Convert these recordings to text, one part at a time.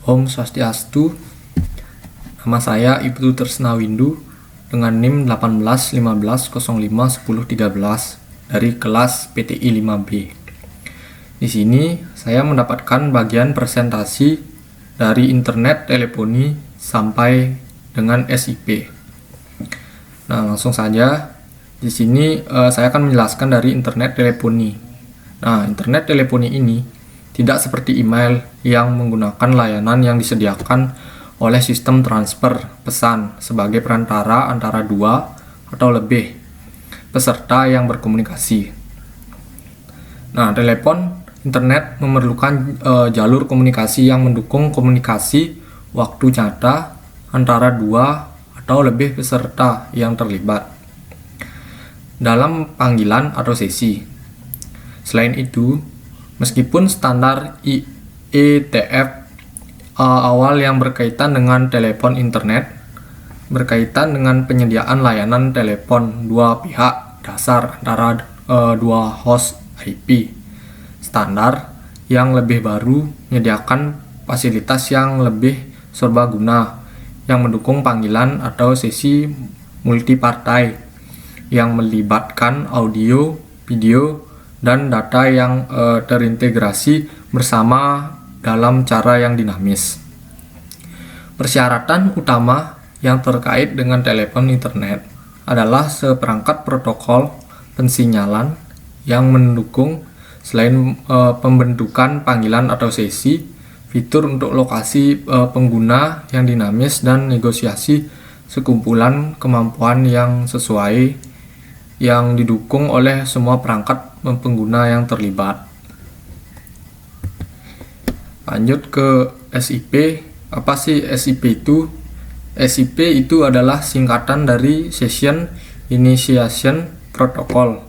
Om Swastiastu. Nama saya Ibtu Tresnawindu dengan NIM 1815051013 dari kelas PTI 5B. Di sini saya mendapatkan bagian presentasi dari internet teleponi sampai dengan SIP. Nah, langsung saja di sini saya akan menjelaskan dari internet teleponi. Nah, internet teleponi ini tidak seperti email yang menggunakan layanan yang disediakan oleh sistem transfer pesan sebagai perantara antara dua atau lebih peserta yang berkomunikasi. Nah, telepon internet memerlukan jalur komunikasi yang mendukung komunikasi waktu nyata antara dua atau lebih peserta yang terlibat dalam panggilan atau sesi. Selain itu, meskipun standar IETF awal yang berkaitan dengan telepon internet berkaitan dengan penyediaan layanan telepon dua pihak dasar antara dua host IP, standar yang lebih baru menyediakan fasilitas yang lebih serbaguna yang mendukung panggilan atau sesi multipartai yang melibatkan audio, video, dan data yang terintegrasi bersama dalam cara yang dinamis. Persyaratan utama yang terkait dengan telepon internet adalah seperangkat protokol pensinyalan yang mendukung selain pembentukan panggilan atau sesi, fitur untuk lokasi pengguna yang dinamis dan negosiasi sekumpulan kemampuan yang sesuai yang didukung oleh semua perangkat pengguna yang terlibat. Lanjut ke SIP. Apa sih SIP itu? SIP itu adalah singkatan dari Session Initiation Protocol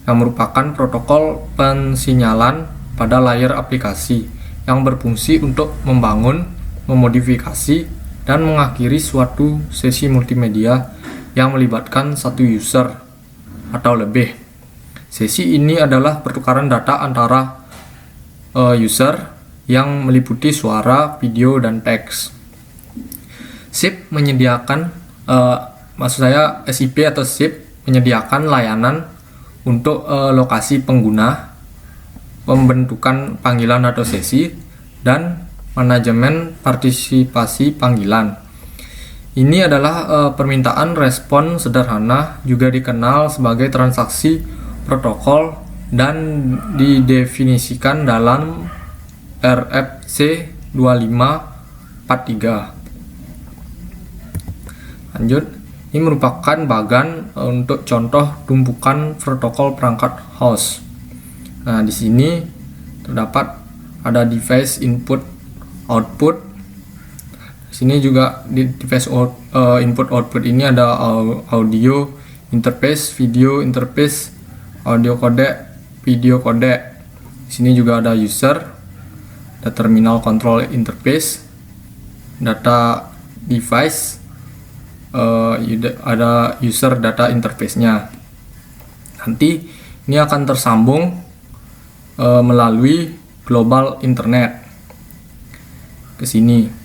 yang merupakan protokol pensinyalan pada layar aplikasi yang berfungsi untuk membangun, memodifikasi, dan mengakhiri suatu sesi multimedia yang melibatkan satu user atau lebih. Sesi ini adalah pertukaran data antara user yang meliputi suara, video, dan teks. SIP menyediakan, SIP atau SIP menyediakan layanan untuk lokasi pengguna, pembentukan panggilan atau sesi, dan manajemen partisipasi panggilan. Ini adalah permintaan respon sederhana, juga dikenal sebagai transaksi protokol dan didefinisikan dalam RFC 2543. Lanjut, ini merupakan bagan untuk contoh tumpukan protokol perangkat host. Nah, di sini terdapat ada device input output. Di sini juga di device input output ini ada audio interface, video interface, audio codec, video codec. Di sini juga ada user, ada terminal control interface, data device, ada user data interface-nya. Nanti ini akan tersambung melalui global internet ke sini.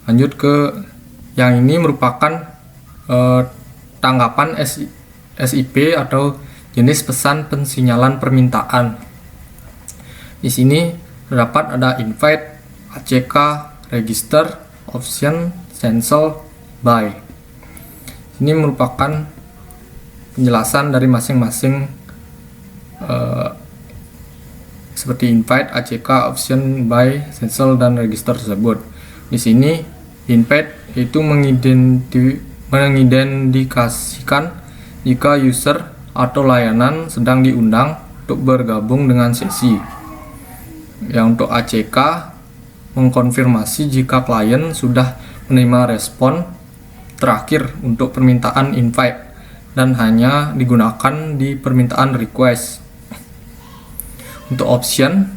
Lanjut ke yang ini merupakan tanggapan SIP atau jenis pesan pensinyalan permintaan. Di sini terdapat ada invite, ACK, register, option, cancel, buy. Ini merupakan penjelasan dari masing-masing seperti invite, ACK, option, buy, cancel, dan register tersebut. Di sini invite itu mengidentifikasikan jika user atau layanan sedang diundang untuk bergabung dengan sesi. Yang untuk ACK mengkonfirmasi jika klien sudah menerima respon terakhir untuk permintaan invite dan hanya digunakan di permintaan request. Untuk option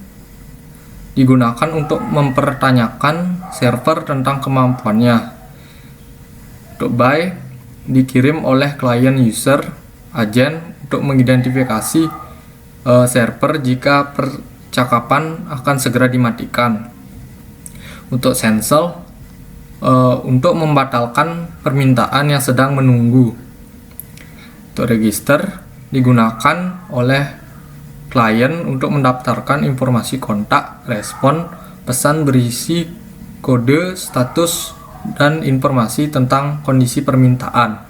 digunakan untuk mempertanyakan server tentang kemampuannya. Untuk buy dikirim oleh klien user agen untuk mengidentifikasi server jika percakapan akan segera dimatikan. Untuk cancel, untuk membatalkan permintaan yang sedang menunggu. Untuk register digunakan oleh klien untuk mendaftarkan informasi kontak, respon, pesan berisi kode, status, dan informasi tentang kondisi permintaan.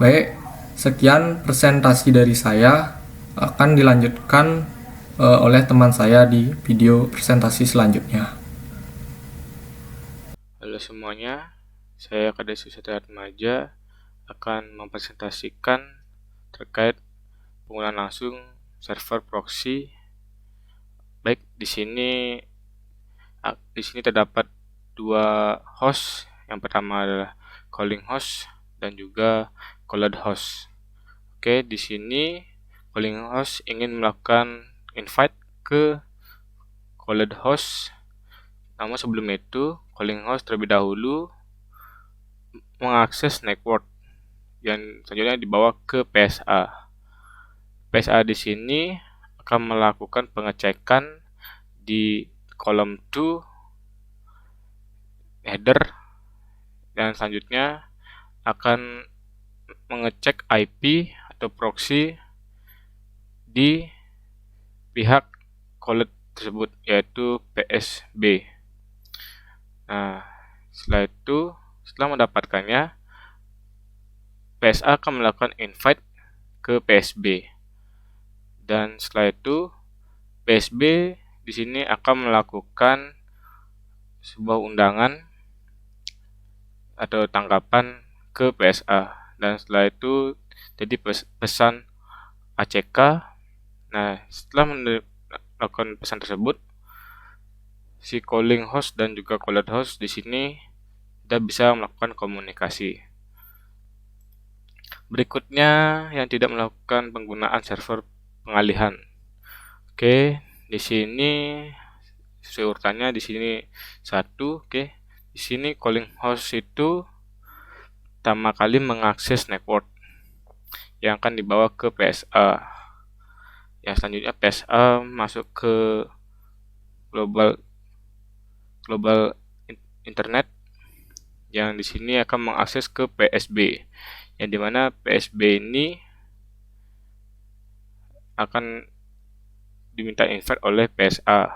Baik, sekian presentasi dari saya, akan dilanjutkan oleh teman saya di video presentasi selanjutnya. Halo semuanya, saya Kades Wisata akan mempresentasikan terkait penggunaan langsung server proxy. Baik, di sini terdapat dua host. Yang pertama adalah calling host dan juga called host. Oke, di sini calling host ingin melakukan invite ke called host. Namun sebelum itu, calling host terlebih dahulu mengakses network yang selanjutnya dibawa ke PSA. PSA di sini akan melakukan pengecekan di kolom to header dan selanjutnya akan mengecek IP atau proxy di pihak called tersebut, yaitu PSB. Nah, setelah mendapatkannya, PSA akan melakukan invite ke PSB. Dan setelah itu, PSB di sini akan melakukan sebuah undangan atau tanggapan ke PSA. Dan setelah itu, jadi pesan ACK. Nah, setelah melakukan pesan tersebut, si calling host dan juga called host di sini kita bisa melakukan komunikasi. Berikutnya yang tidak melakukan penggunaan server pengalihan. Oke, di sini sesuai urutannya di sini 1. Oke, di sini calling host itu pertama kali mengakses network yang akan dibawa ke PSA. Yang selanjutnya PSA masuk ke global internet yang di sini akan mengakses ke PSB, yang dimana PSB ini akan diminta invite oleh PSA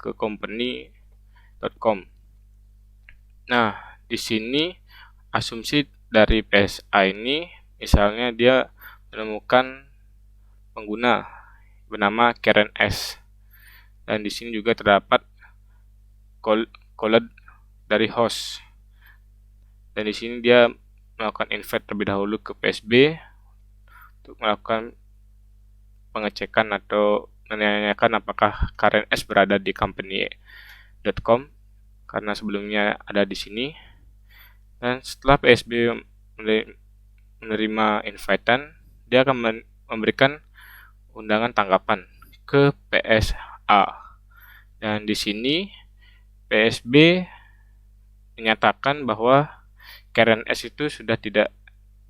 ke company.com. Nah, di sini asumsi dari PSA ini, misalnya dia menemukan pengguna bernama Karen S, dan di sini juga terdapat called dari host, dan di sini dia melakukan invite terlebih dahulu ke PSB untuk melakukan pengecekan atau menanyakan apakah Karen S berada di company.com karena sebelumnya ada di sini. Dan setelah PSB menerima invitean, dia akan memberikan undangan tanggapan ke PSA. Dan di sini PSB menyatakan bahwa Karen S itu sudah tidak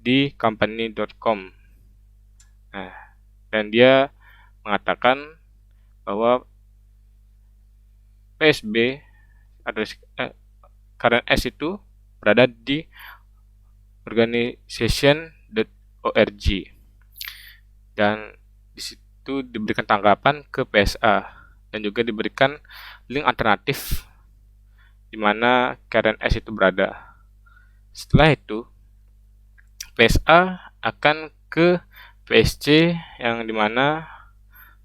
di company.com. Nah, dan dia mengatakan bahwa PSB Karen S itu berada di organization.org, dan di situ diberikan tanggapan ke PSA dan juga diberikan link alternatif di mana Karen S itu berada. Setelah itu, PSA akan ke PSC yang dimana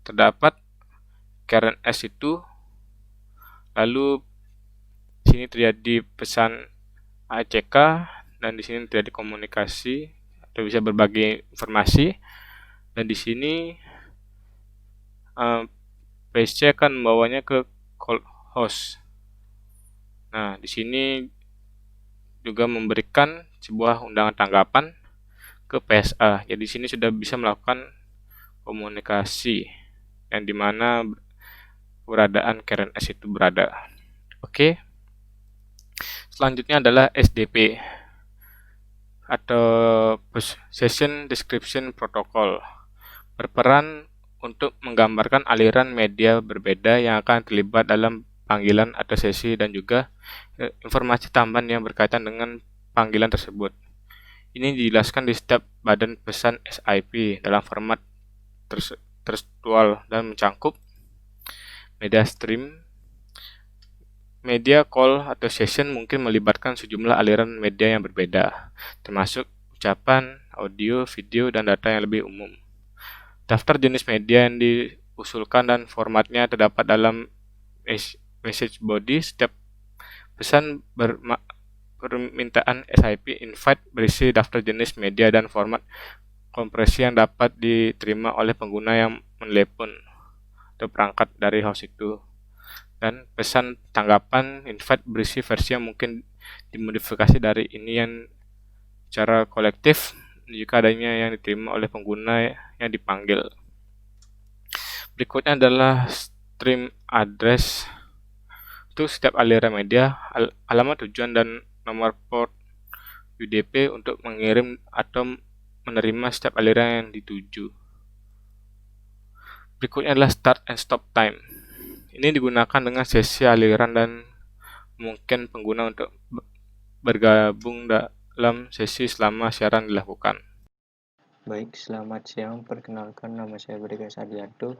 terdapat Karen S itu, lalu di sini terjadi pesan ACK dan di sini terjadi komunikasi atau bisa berbagi informasi, dan di sini PSC akan membawanya ke call host. Nah, di sini juga memberikan sebuah undangan tanggapan ke PSA. Jadi di sini sudah bisa melakukan komunikasi yang dimana keberadaan Karen S itu berada. Oke. Selanjutnya adalah SDP atau Session Description Protocol, berperan untuk menggambarkan aliran media berbeda yang akan terlibat dalam panggilan atau sesi dan juga informasi tambahan yang berkaitan dengan panggilan tersebut. Ini dijelaskan di setiap badan pesan SIP dalam format tekstual dan mencakup media stream. Media call atau session mungkin melibatkan sejumlah aliran media yang berbeda, termasuk ucapan, audio, video, dan data yang lebih umum. Daftar jenis media yang diusulkan dan formatnya terdapat dalam message body. Setiap pesan permintaan SIP invite berisi daftar jenis media dan format kompresi yang dapat diterima oleh pengguna yang menelepon atau perangkat dari host itu. Dan pesan tanggapan invite berisi versi yang mungkin dimodifikasi dari ini yang secara kolektif jika adanya yang diterima oleh pengguna yang dipanggil. Berikutnya adalah stream address. Untuk setiap aliran media, alamat tujuan dan nomor port UDP untuk mengirim atau menerima setiap aliran yang dituju. Berikutnya adalah start and stop time. Ini digunakan dengan sesi aliran dan mungkin pengguna untuk bergabung dalam sesi selama siaran dilakukan. Baik, selamat siang. Perkenalkan, nama saya Bregas Adianto,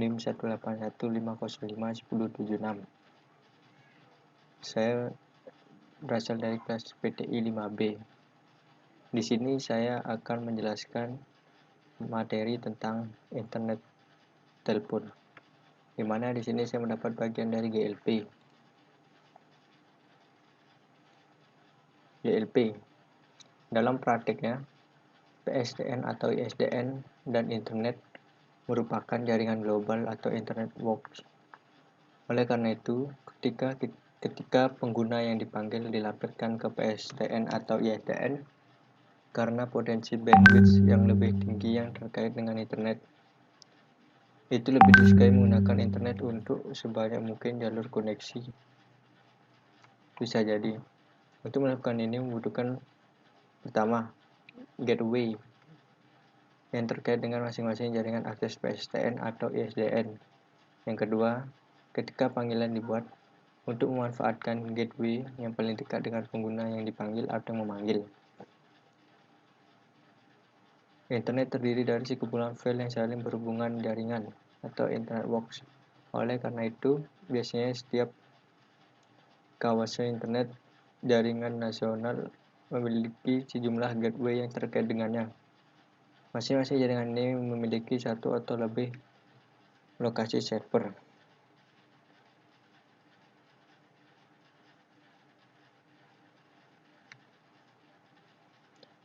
NIM 181505176. Saya berasal dari kelas PTI 5B. Di sini saya akan menjelaskan materi tentang internet telepon, di mana di sini saya mendapat bagian dari GLP. Dalam prakteknya, PSTN atau ISDN dan internet merupakan jaringan global atau internet works. Oleh karena itu, ketika pengguna yang dipanggil dilaporkan ke PSTN atau ISDN karena potensi bandwidth yang lebih tinggi yang terkait dengan internet, itu lebih disukai menggunakan internet untuk sebanyak mungkin jalur koneksi. Bisa jadi, untuk melakukan ini membutuhkan pertama, gateway yang terkait dengan masing-masing jaringan akses PSTN atau ISDN. Yang kedua, ketika panggilan dibuat untuk memanfaatkan gateway yang paling dekat dengan pengguna yang dipanggil atau memanggil. Internet terdiri dari sekumpulan file yang saling berhubungan jaringan atau internet works. Oleh karena itu, biasanya setiap kawasan internet jaringan nasional memiliki sejumlah gateway yang terkait dengannya. Masing-masing jaringan ini memiliki satu atau lebih lokasi server.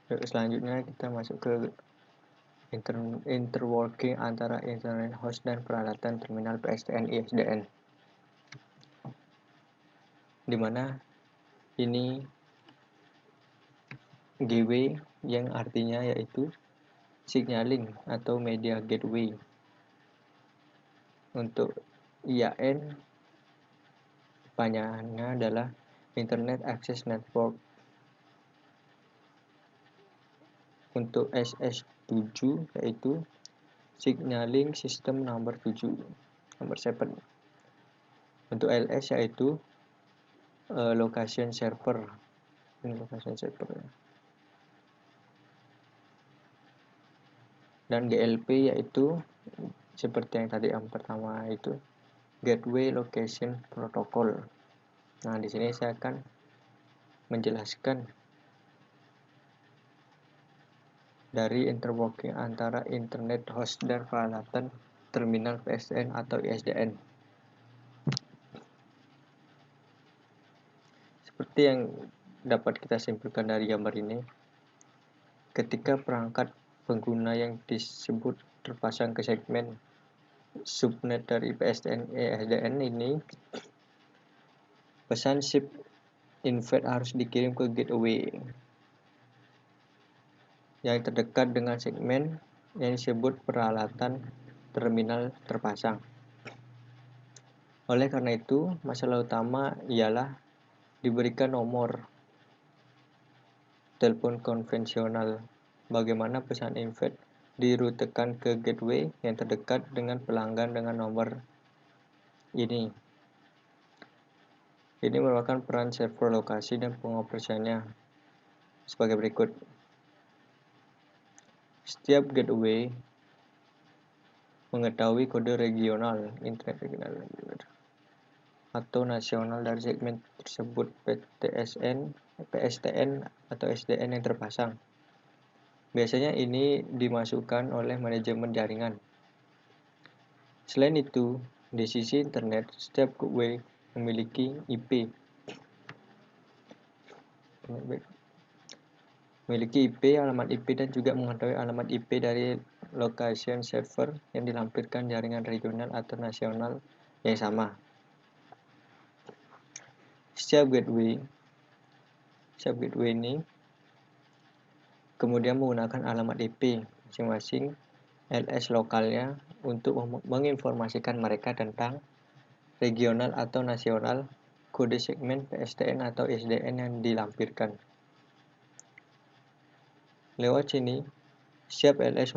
Selanjutnya kita masuk ke interworking antara internet host dan peralatan terminal PSTN ISDN, di mana ini GW yang artinya yaitu signaling atau media gateway. Untuk IAN panjangnya adalah Internet Access Network. Untuk SS7 yaitu Signaling System nomor 7, nomor 7. Untuk LS yaitu Location Server. Ini location server. Dan GLP yaitu seperti yang tadi yang pertama itu Gateway Location Protocol. Nah, di sini saya akan menjelaskan dari interworking antara internet host dan peralatan terminal PSTN atau ISDN. Seperti yang dapat kita simpulkan dari gambar ini, ketika perangkat pengguna yang disebut terpasang ke segmen subnet dari PSTN ISDN ini, pesan ship invite harus dikirim ke gateway yang terdekat dengan segmen yang disebut peralatan terminal terpasang. Oleh karena itu, masalah utama ialah diberikan nomor telepon konvensional. Bagaimana pesan invite dirutekan ke gateway yang terdekat dengan pelanggan dengan nomor ini. Ini merupakan peran server lokasi dan pengoperasiannya sebagai berikut. Setiap gateway mengetahui kode regional, internet regional, atau nasional dari segmen tersebut PSTN atau SDN yang terpasang. Biasanya ini dimasukkan oleh manajemen jaringan. Selain itu, di sisi internet, setiap gateway memiliki IP. Alamat IP dan juga mengetahui alamat IP dari location server yang dilampirkan jaringan regional atau nasional yang sama. Setiap gateway ini kemudian menggunakan alamat IP masing-masing LS lokalnya untuk menginformasikan mereka tentang regional atau nasional, kode segmen PSTN atau SDN yang dilampirkan. Lewat sini, setiap LS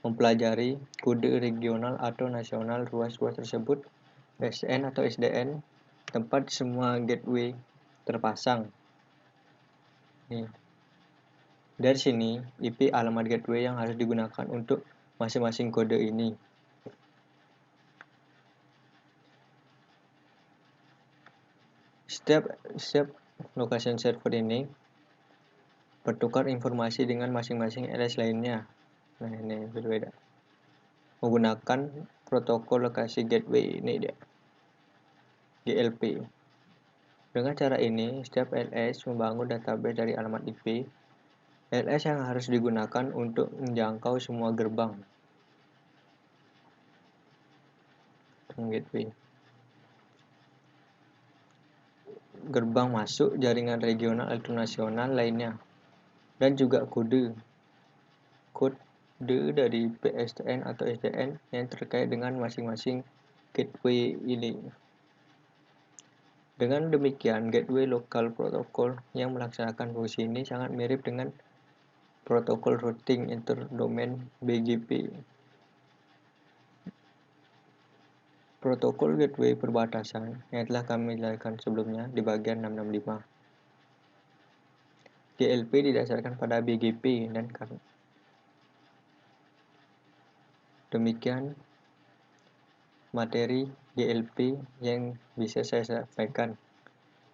mempelajari kode regional atau nasional ruas-ruas tersebut, PSTN atau SDN, tempat semua gateway terpasang. Dari sini, IP alamat gateway yang harus digunakan untuk masing-masing kode ini. Setiap location server ini bertukar informasi dengan masing-masing LS lainnya. Nah, ini berbeda. Menggunakan protokol lokasi gateway ini dia. GLP. Dengan cara ini, setiap LS membangun database dari alamat IP LS yang harus digunakan untuk menjangkau semua gerbang gateway. Gerbang masuk jaringan regional atau nasional lainnya, dan juga kode dari PSTN atau SDN yang terkait dengan masing-masing gateway ini. Dengan demikian, gateway local protocol yang melaksanakan fungsi ini sangat mirip dengan protokol routing interdomain BGP. Protokol gateway perbatasan yang telah kami jelaskan sebelumnya di bagian 665. GLP didasarkan pada BGP dan karena demikian materi GLP yang bisa saya sampaikan.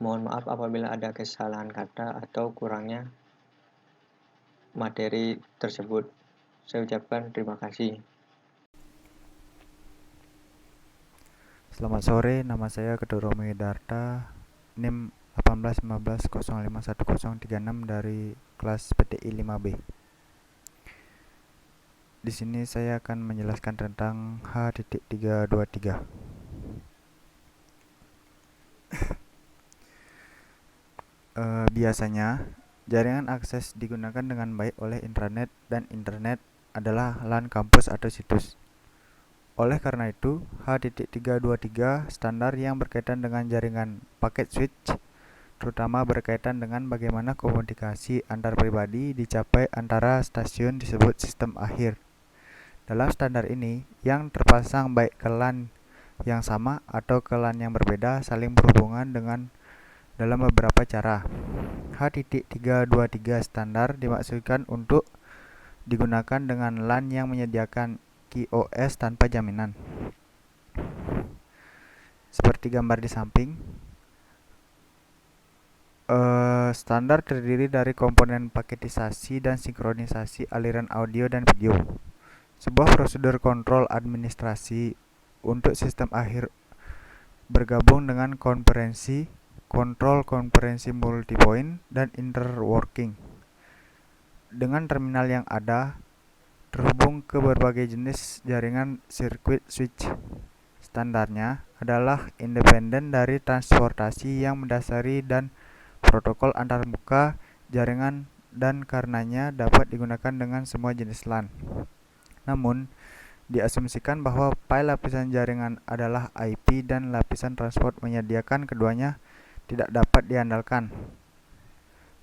Mohon maaf apabila ada kesalahan kata atau kurangnya materi tersebut. Saya ucapkan terima kasih. Selamat sore, nama saya Kedoro Medarta, NIM 1815051036 dari kelas PTI 5B. Di sini saya akan menjelaskan tentang H.323. Biasanya, jaringan akses digunakan dengan baik oleh intranet dan internet adalah LAN kampus atau situs. Oleh karena itu, H.323 standar yang berkaitan dengan jaringan paket switch, terutama berkaitan dengan bagaimana komunikasi antar pribadi dicapai antara stasiun disebut sistem akhir. Dalam standar ini, yang terpasang baik ke LAN yang sama atau ke LAN yang berbeda saling berhubungan dengan dalam beberapa cara. H.323 standar dimaksudkan untuk digunakan dengan LAN yang menyediakan QoS tanpa jaminan. Seperti gambar di samping, standar terdiri dari komponen paketisasi dan sinkronisasi aliran audio dan video. Sebuah prosedur kontrol administrasi untuk sistem akhir bergabung dengan kontrol konferensi multipoint dan interworking. Dengan terminal yang ada terhubung ke berbagai jenis jaringan sirkuit switch. Standarnya adalah independen dari transportasi yang mendasari dan protokol antarmuka jaringan dan karenanya dapat digunakan dengan semua jenis LAN. Namun, diasumsikan bahwa file lapisan jaringan adalah IP dan lapisan transport menyediakan keduanya tidak dapat diandalkan.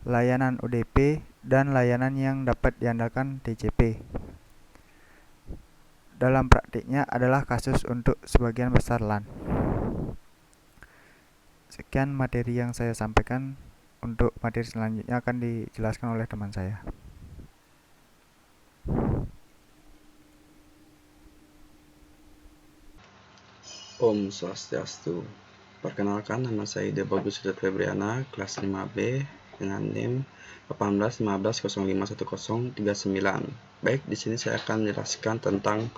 layanan UDP, dan layanan yang dapat diandalkan TCP. Dalam praktiknya adalah kasus untuk sebagian besar LAN. Sekian materi yang saya sampaikan. Untuk materi selanjutnya akan dijelaskan oleh teman saya. Om Swastiastu. Perkenalkan, nama saya Ida Bagus Sudat Febriana, kelas 5B dengan NIM 1815051039. Baik, di sini saya akan menjelaskan tentang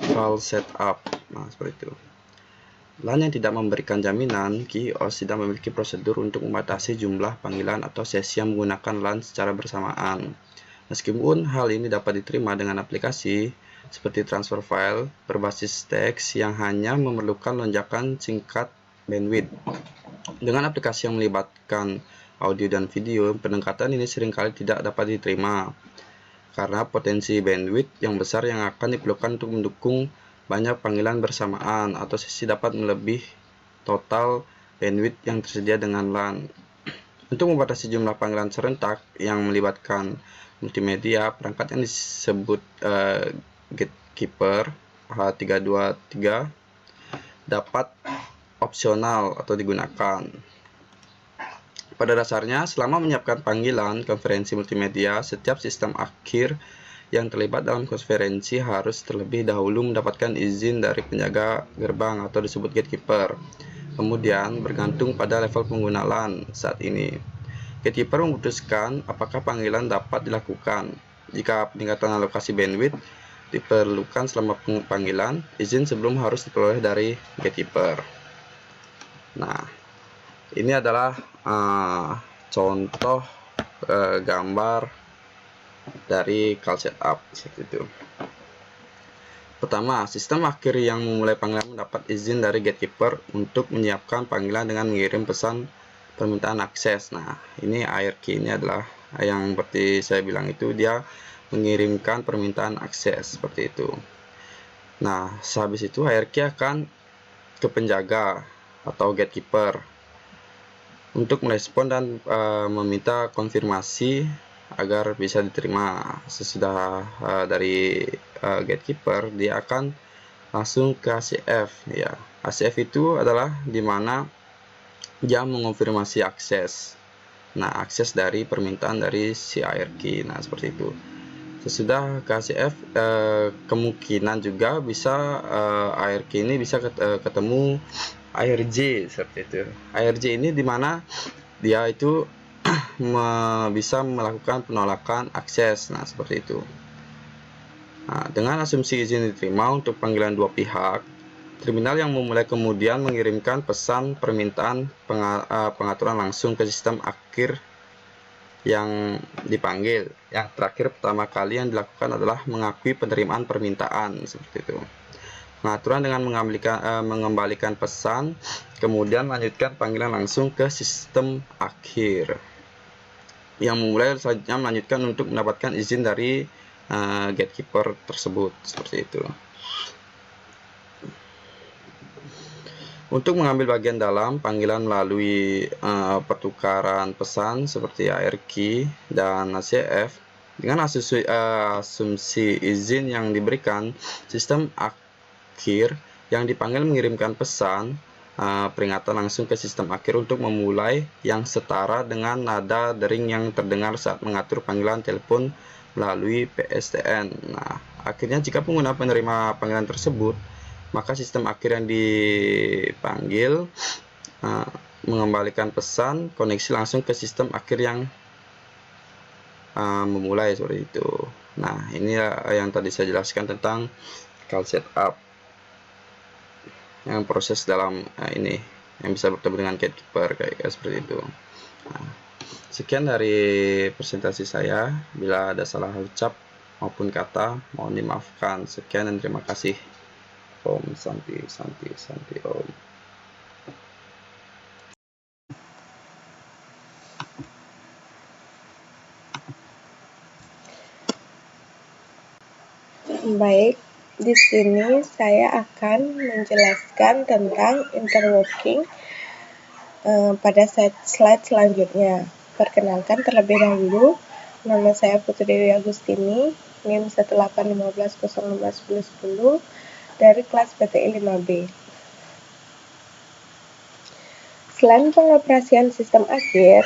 file setup. Nah, seperti itu. LAN yang tidak memberikan jaminan, QoS tidak memiliki prosedur untuk membatasi jumlah panggilan atau sesi yang menggunakan LAN secara bersamaan. Meskipun hal ini dapat diterima dengan aplikasi seperti transfer file berbasis teks yang hanya memerlukan lonjakan singkat bandwidth. Dengan aplikasi yang melibatkan audio dan video, pendekatan ini seringkali tidak dapat diterima karena potensi bandwidth yang besar yang akan diperlukan untuk mendukung banyak panggilan bersamaan atau sesi dapat melebihi total bandwidth yang tersedia dengan LAN. Untuk membatasi jumlah panggilan serentak yang melibatkan multimedia, perangkat yang disebut gatekeeper H323 dapat opsional atau digunakan. Pada dasarnya, selama menyiapkan panggilan konferensi multimedia, setiap sistem akhir yang terlibat dalam konferensi harus terlebih dahulu mendapatkan izin dari penjaga gerbang atau disebut gatekeeper. Kemudian bergantung pada level pengguna LAN saat ini. Gatekeeper memutuskan apakah panggilan dapat dilakukan. Jika peningkatan alokasi bandwidth diperlukan selama panggilan, izin sebelum harus diperoleh dari gatekeeper. Nah, ini adalah contoh gambar dari call setup seperti itu. Pertama, sistem akhir yang memulai panggilan mendapat izin dari gatekeeper untuk menyiapkan panggilan dengan mengirim pesan permintaan akses. Nah, ini ARQ ini adalah yang seperti saya bilang itu, dia mengirimkan permintaan akses seperti itu. Nah, sehabis itu ARQ akan ke penjaga atau gatekeeper untuk merespon dan meminta konfirmasi agar bisa diterima. Sesudah dari gatekeeper, dia akan langsung ke ACF. Ya, ACF itu adalah dimana dia mengonfirmasi akses. Nah, akses dari permintaan dari si ARQ. Nah, seperti itu. Sesudah ke ACF, kemungkinan juga bisa ARQ ini bisa ketemu ARJ seperti itu. ARJ ini dimana dia itu bisa melakukan penolakan akses. Nah, seperti itu. Nah, dengan asumsi izin diterima untuk panggilan dua pihak, terminal yang memulai kemudian mengirimkan pesan permintaan pengaturan langsung ke sistem akhir yang dipanggil. Yang terakhir, pertama kali yang dilakukan adalah mengakui penerimaan permintaan seperti itu. Pengaturan dengan mengembalikan pesan, kemudian lanjutkan panggilan langsung ke sistem akhir yang memulai selanjutnya melanjutkan untuk mendapatkan izin dari gatekeeper tersebut seperti itu. Untuk mengambil bagian dalam panggilan melalui pertukaran pesan seperti ARQ dan ACF dengan asumsi izin yang diberikan, sistem akhir yang dipanggil mengirimkan pesan peringatan langsung ke sistem akhir untuk memulai yang setara dengan nada dering yang terdengar saat mengatur panggilan telepon melalui PSTN. Nah, akhirnya jika pengguna penerima panggilan tersebut, maka sistem akhir yang dipanggil mengembalikan pesan koneksi langsung ke sistem akhir yang memulai seperti itu. Nah, ini yang tadi saya jelaskan tentang call setup yang proses dalam ini yang bisa bertemu dengan gatekeeper kayak seperti itu. Nah, sekian dari presentasi saya. Bila ada salah ucap maupun kata, mohon dimaafkan. Sekian dan terima kasih. Om Santi Santi Santi Om. Baik, di sini saya akan menjelaskan tentang interworking pada slide selanjutnya. Perkenalkan terlebih dahulu, nama saya Putri Dewi Agustini, NIM 18150151010 dari kelas PTI 5B. Selain pengoperasian sistem akhir,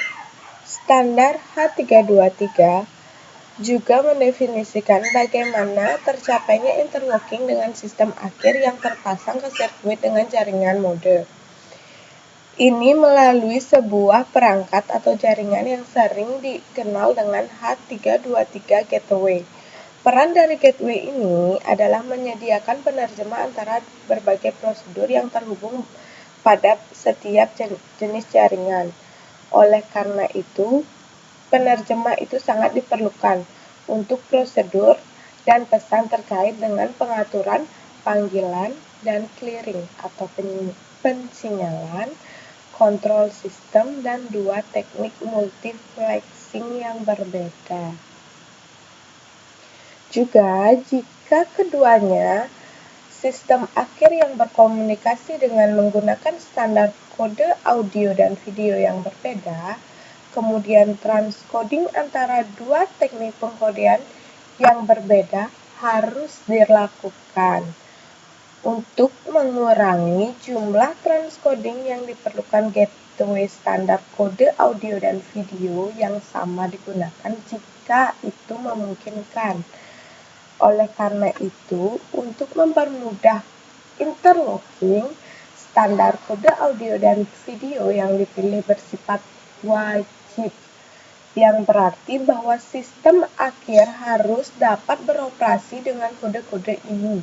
standar H323 juga mendefinisikan bagaimana tercapainya interlocking dengan sistem akhir yang terpasang ke sirkuit dengan jaringan mode. Ini melalui sebuah perangkat atau jaringan yang sering dikenal dengan H323 gateway. Peran dari gateway ini adalah menyediakan penerjemah antara berbagai prosedur yang terhubung pada setiap jenis jaringan. Oleh karena itu, penerjemah itu sangat diperlukan untuk prosedur dan pesan terkait dengan pengaturan panggilan dan clearing atau pensinyalan, kontrol sistem, dan dua teknik multiplexing yang berbeda. Juga, jika keduanya sistem akhir yang berkomunikasi dengan menggunakan standar kode audio dan video yang berbeda, kemudian transcoding antara dua teknik pengkodean yang berbeda harus dilakukan. Untuk mengurangi jumlah transcoding yang diperlukan, gateway standar kode audio dan video yang sama digunakan jika itu memungkinkan. Oleh karena itu, untuk mempermudah interlocking, standar kode audio dan video yang dipilih bersifat wajib, yang berarti bahwa sistem akhir harus dapat beroperasi dengan kode-kode ini,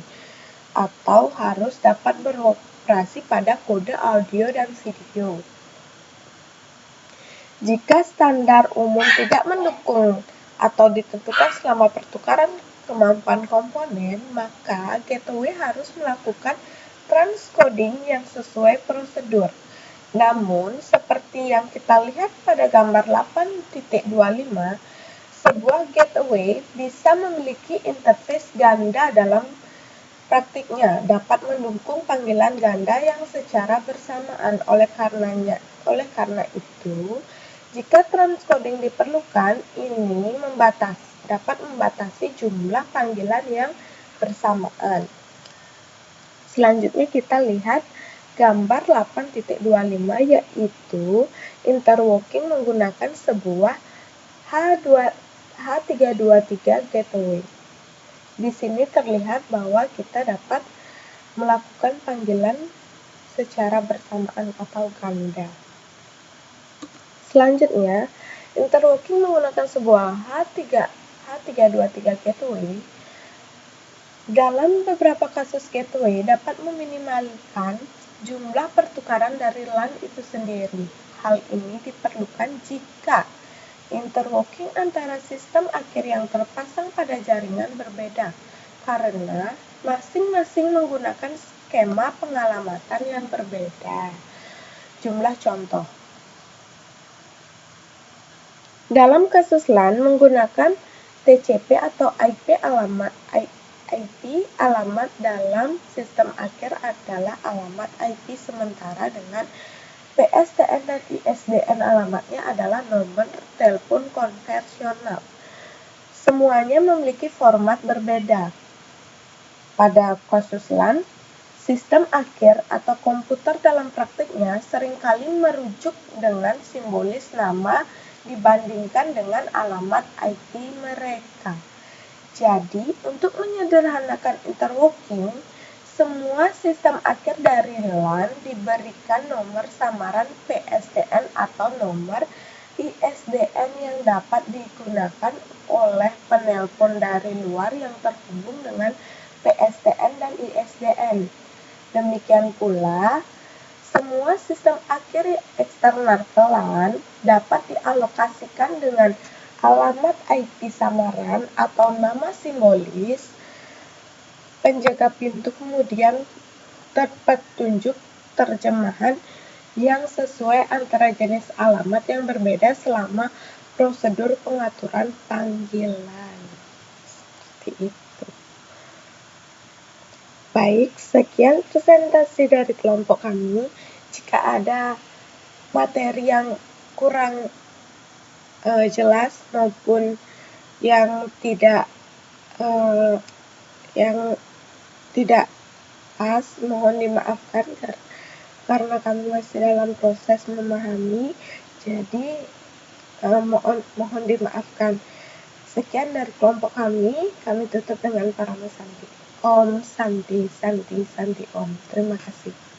atau harus dapat beroperasi pada kode audio dan video. Jika standar umum tidak mendukung atau ditentukan selama pertukaran kemampuan komponen, maka gateway harus melakukan transcoding yang sesuai prosedur. Namun, seperti yang kita lihat pada gambar 8.25, sebuah gateway bisa memiliki interface ganda. Dalam praktiknya dapat mendukung panggilan ganda yang secara bersamaan. Oleh karena itu, jika transcoding diperlukan, ini dapat membatasi jumlah panggilan yang bersamaan. Selanjutnya kita lihat gambar 8.25, yaitu interlocking menggunakan sebuah H323 gateway. Di sini terlihat bahwa kita dapat melakukan panggilan secara bersamaan atau ganda. Selanjutnya, interlocking menggunakan sebuah H323 gateway. Dalam beberapa kasus, gateway dapat meminimalkan jumlah pertukaran dari LAN itu sendiri. Hal ini diperlukan jika interlocking antara sistem akhir yang terpasang pada jaringan berbeda, karena masing-masing menggunakan skema pengalamatan yang berbeda. Jumlah contoh. Dalam kasus LAN menggunakan TCP atau IP alamat dalam sistem akhir adalah alamat IP sementara dengan PSTN dan ISDN alamatnya adalah nomor telepon konvensional. Semuanya memiliki format berbeda. Pada kasus LAN, sistem akhir atau komputer dalam praktiknya seringkali merujuk dengan simbolis nama dibandingkan dengan alamat IP mereka. Jadi, untuk menyederhanakan interlocking, semua sistem akhir dari LAN diberikan nomor samaran PSTN atau nomor ISDN yang dapat digunakan oleh penelpon dari luar yang terhubung dengan PSTN dan ISDN. Demikian pula, semua sistem akhir eksternal ke LAN dapat dialokasikan dengan alamat IP samaran atau nama simbolis penjaga pintu, kemudian petunjuk terjemahan yang sesuai antara jenis alamat yang berbeda selama prosedur pengaturan panggilan. Seperti itu. Baik, sekian presentasi dari kelompok kami. Jika ada materi yang kurang jelas maupun yang tidak pas, mohon dimaafkan karena kami masih dalam proses memahami, jadi mohon dimaafkan. Sekian dari kelompok kami tutup dengan parama Santi. Om Santi Santi Santi Om. Terima kasih.